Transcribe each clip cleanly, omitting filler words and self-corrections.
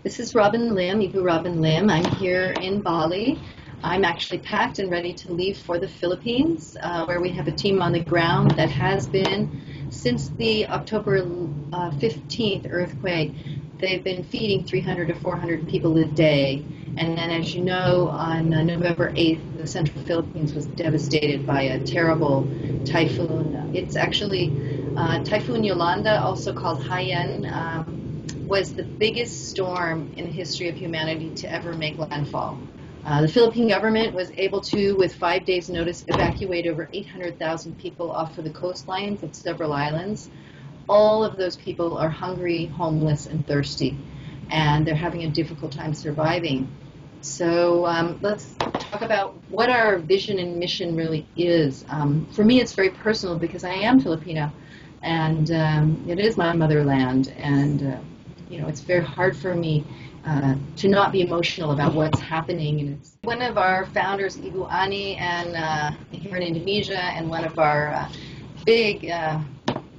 This is Robin Lim, Ibu Robin Lim. I'm here in Bali. I'm actually packed and ready to leave for the Philippines, where we have a team on the ground that has been since the October 15th earthquake. They've been feeding 300 to 400 people a day. And then, as you know, on November 8th, the central Philippines was devastated by a terrible typhoon. It's actually Typhoon Yolanda, also called Haiyan, was the biggest storm in the history of humanity to ever make landfall. The Philippine government was able to, with 5 days' notice, evacuate over 800,000 people off of the coastlines of several islands. All of those people are hungry, homeless, and thirsty, and they're having a difficult time surviving. So let's talk about what our vision and mission really is. For me, it's very personal because I am Filipino, and it is my motherland, and it's very hard for me to not be emotional about what's happening. And it's one of our founders, Ibu Ani, and here in Indonesia, and one of our big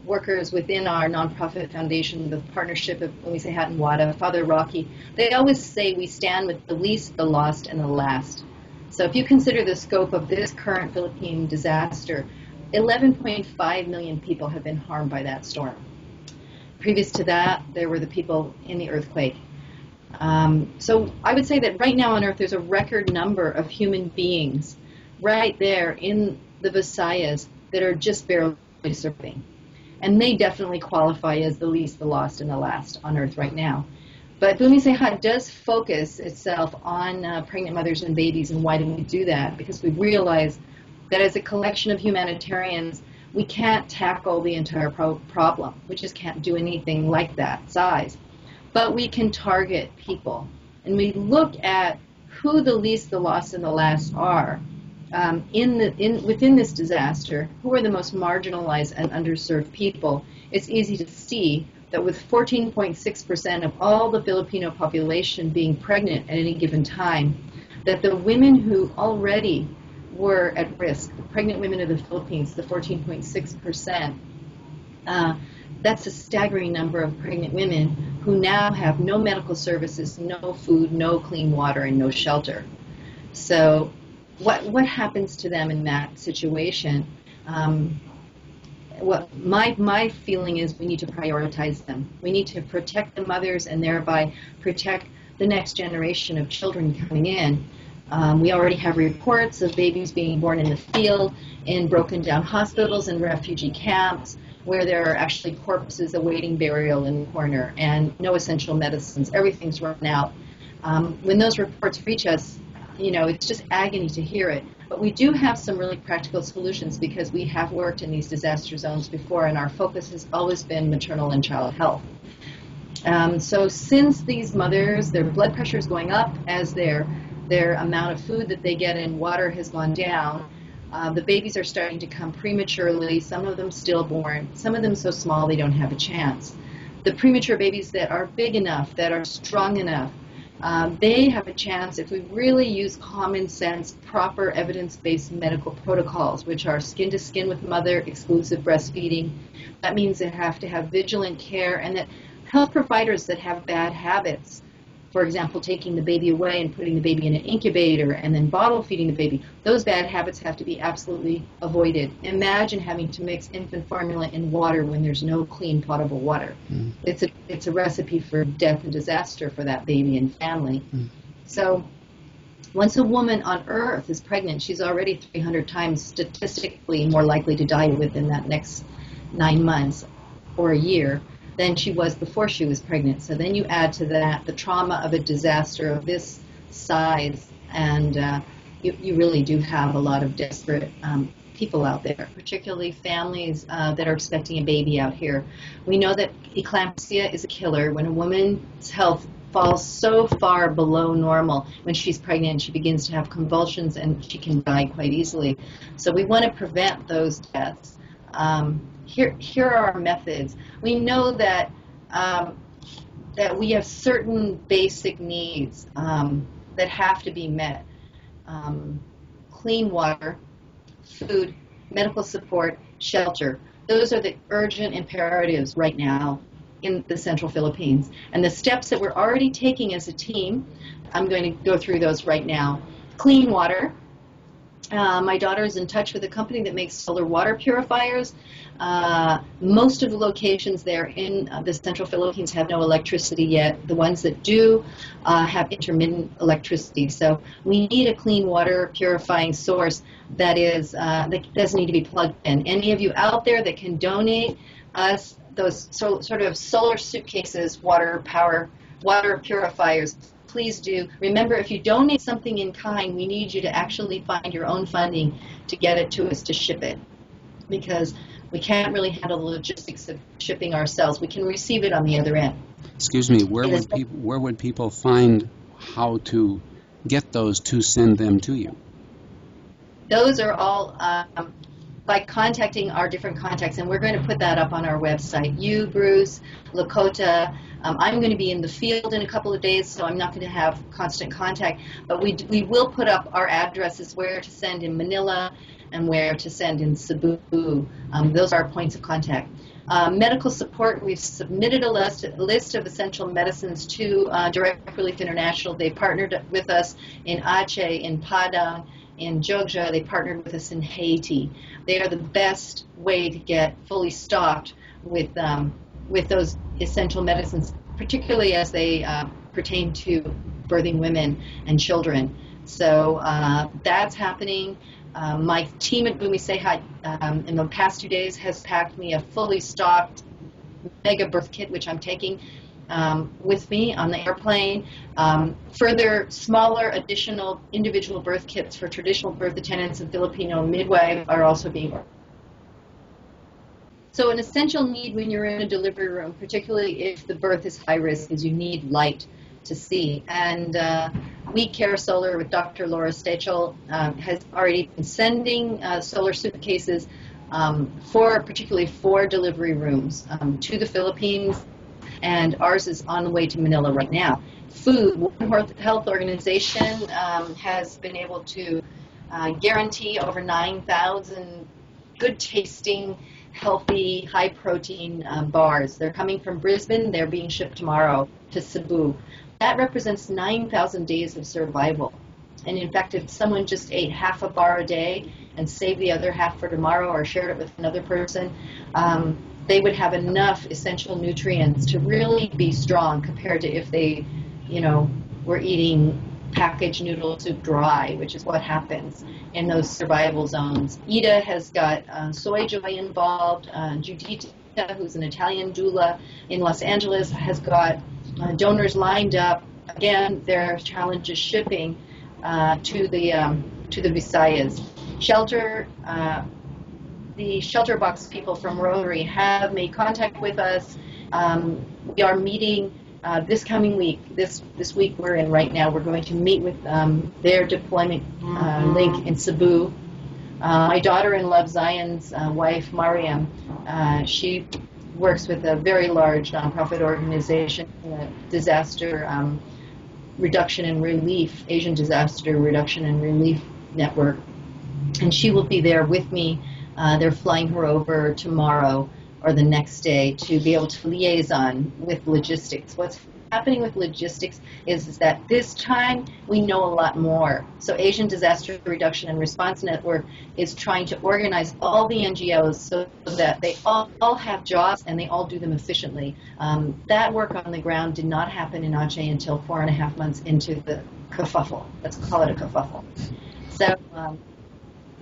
workers within our nonprofit foundation, the partnership of when we say Hat and Wada, Father Rocky, they always say we stand with the least, the lost, and the last. So if you consider the scope of this current Philippine disaster, 11.5 million people have been harmed by that storm. Previous to that, there were the people in the earthquake. So I would say that right now on Earth, there's a record number of human beings right there in the Visayas that are just barely surviving. And they definitely qualify as the least, the lost, and the last on Earth right now. But Bumi Sehat does focus itself on pregnant mothers and babies. And why do we do that? Because we realize that as a collection of humanitarians, we can't tackle the entire problem. We just can't do anything like that size. But we can target people. And we look at who the least, the lost, and the last are. Within this disaster, who are the most marginalized and underserved people. It's easy to see that with 14.6% of all the Filipino population being pregnant at any given time, that the women who already were at risk, the pregnant women of the Philippines, the 14.6%, that's a staggering number of pregnant women who now have no medical services, no food, no clean water, and no shelter. So what happens to them in that situation? What my feeling is we need to prioritize them. We need to protect the mothers and thereby protect the next generation of children coming in. We already have reports of babies being born in the field, in broken down hospitals and refugee camps, where there are actually corpses awaiting burial in the corner and no essential medicines. Everything's run out. When those reports reach us, it's just agony to hear it. But we do have some really practical solutions because we have worked in these disaster zones before, and our focus has always been maternal and child health. So since these mothers, their blood pressure is going up as their amount of food that they get and water has gone down, the babies are starting to come prematurely, some of them stillborn, some of them so small they don't have a chance. The premature babies that are big enough, that are strong enough, they have a chance if we really use common sense, proper evidence-based medical protocols, which are skin to skin with mother, exclusive breastfeeding. That means they have to have vigilant care, and that health providers that have bad habits, for example, taking the baby away and putting the baby in an incubator and then bottle feeding the baby, those bad habits have to be absolutely avoided. Imagine having to mix infant formula in water when there's no clean potable water. It's a recipe for death and disaster for that baby and family. So once a woman on Earth is pregnant, she's already 300 times statistically more likely to die within that next 9 months or a year than she was before she was pregnant. So then you add to that the trauma of a disaster of this size, and you really do have a lot of desperate people out there, particularly families that are expecting a baby out here. We know that eclampsia is a killer. When a woman's health falls so far below normal, when she's pregnant, she begins to have convulsions and she can die quite easily. So we want to prevent those deaths. Here are our methods. We know that that we have certain basic needs that have to be met. Clean water, food, medical support, shelter. Those are the urgent imperatives right now in the Central Philippines. And the steps that we're already taking as a team, I'm going to go through those right now. Clean water. My daughter is in touch with a company that makes solar water purifiers. Most of the locations there in the Central Philippines have no electricity yet. The ones that do have intermittent electricity. So we need a clean water purifying source that doesn't need to be plugged in. Any of you out there that can donate us those sort of solar suitcases, water purifiers, please do. Remember, if you donate something in kind, we need you to actually find your own funding to get it to us to ship it, because we can't really handle the logistics of shipping ourselves. We can receive it on the other end. Excuse me, where would people find how to get those to send them to you? Those are all by contacting our different contacts, and we're going to put that up on our website. You, Bruce, Lakota. I'm going to be in the field in a couple of days, so I'm not going to have constant contact, but we will put up our addresses, where to send in Manila and where to send in Cebu. Those are our points of contact. Medical support, we've submitted a list of essential medicines to Direct Relief International. They partnered with us in Aceh, in Padang, in Jogja. They partnered with us in Haiti. They are the best way to get fully stocked with those essential medicines, particularly as they pertain to birthing women and children. So that's happening. My team at Bumisehat in the past 2 days has packed me a fully stocked mega birth kit, which I'm taking with me on the airplane. Further, smaller additional individual birth kits for traditional birth attendants and Filipino midwives are also being ordered. So an essential need when you're in a delivery room, particularly if the birth is high risk, is you need light to see. And We Care Solar with Dr. Laura Stachel has already been sending solar suitcases particularly for delivery rooms to the Philippines, and ours is on the way to Manila right now. Food, World Health Organization has been able to guarantee over 9,000 good tasting, healthy, high protein bars. They're coming from Brisbane. They're being shipped tomorrow to Cebu. That represents 9,000 days of survival. And in fact, if someone just ate half a bar a day and saved the other half for tomorrow or shared it with another person, they would have enough essential nutrients to really be strong compared to if they, were eating packaged noodle soup dry, which is what happens in those survival zones. Ida has got Soy Joy involved. Judita, who's an Italian doula in Los Angeles, has got donors lined up. Again, their challenge is shipping to the Visayas. The shelter box people from Rotary have made contact with us. We are meeting this coming week. This week we're in right now. We're going to meet with their deployment link in Cebu. My daughter in Love Zion's wife, Mariam, she works with a very large nonprofit organization, disaster reduction and relief, Asian Disaster Reduction and Relief Network, and she will be there with me. They're flying her over tomorrow or the next day to be able to liaison with logistics. What's happening with logistics is that this time we know a lot more. So Asian Disaster Reduction and Response Network is trying to organize all the NGOs so that they all have jobs and they all do them efficiently. That work on the ground did not happen in Aceh until 4.5 months into the kerfuffle. Let's call it a kerfuffle.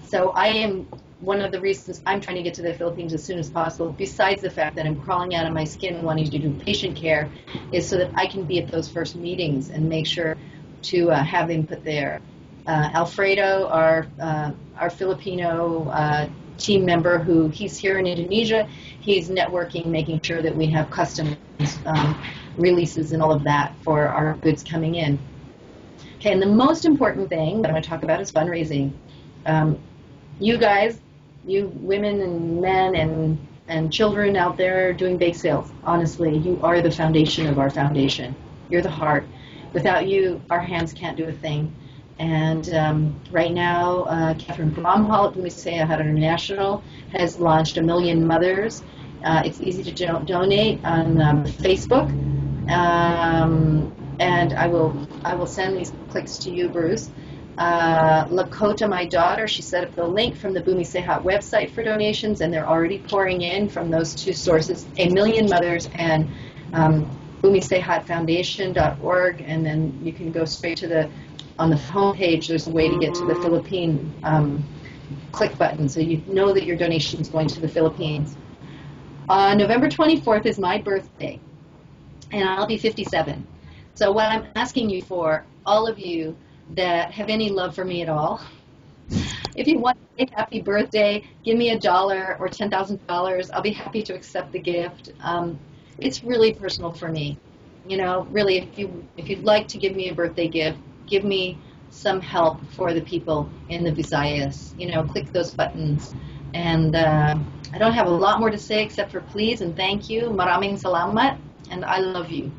So I am one of the reasons I'm trying to get to the Philippines as soon as possible, besides the fact that I'm crawling out of my skin wanting to do patient care, is so that I can be at those first meetings and make sure to have input there. Alfredo, our Filipino team member, he's here in Indonesia, he's networking, making sure that we have customs releases and all of that for our goods coming in. Okay, and the most important thing that I'm going to talk about is fundraising. You guys, you women and men and children out there doing bake sales, honestly, you are the foundation of our foundation. You're the heart. Without you, our hands can't do a thing. And right now, Catherine Bromhall at Bumisehat International has launched 1 Million Mothers, It's easy to donate on Facebook, and I will send these clicks to you, Bruce. Lakota, my daughter, she set up the link from the Bumi Sehat website for donations, and they're already pouring in from those two sources, A Million Mothers and BumiSehatFoundation.org, and then you can go straight to on the homepage, there's a way to get to the Philippine click button, so you know that your donation is going to the Philippines. November 24th is my birthday, and I'll be 57. So what I'm asking you for, all of you that have any love for me at all, if you want to say happy birthday, give me $1 or $10,000. I'll be happy to accept the gift. It's really personal for me. You know, really, if you'd like to give me a birthday gift, give me some help for the people in the Visayas. You know, click those buttons. And I don't have a lot more to say except for please and thank you. Maraming salamat, and I love you.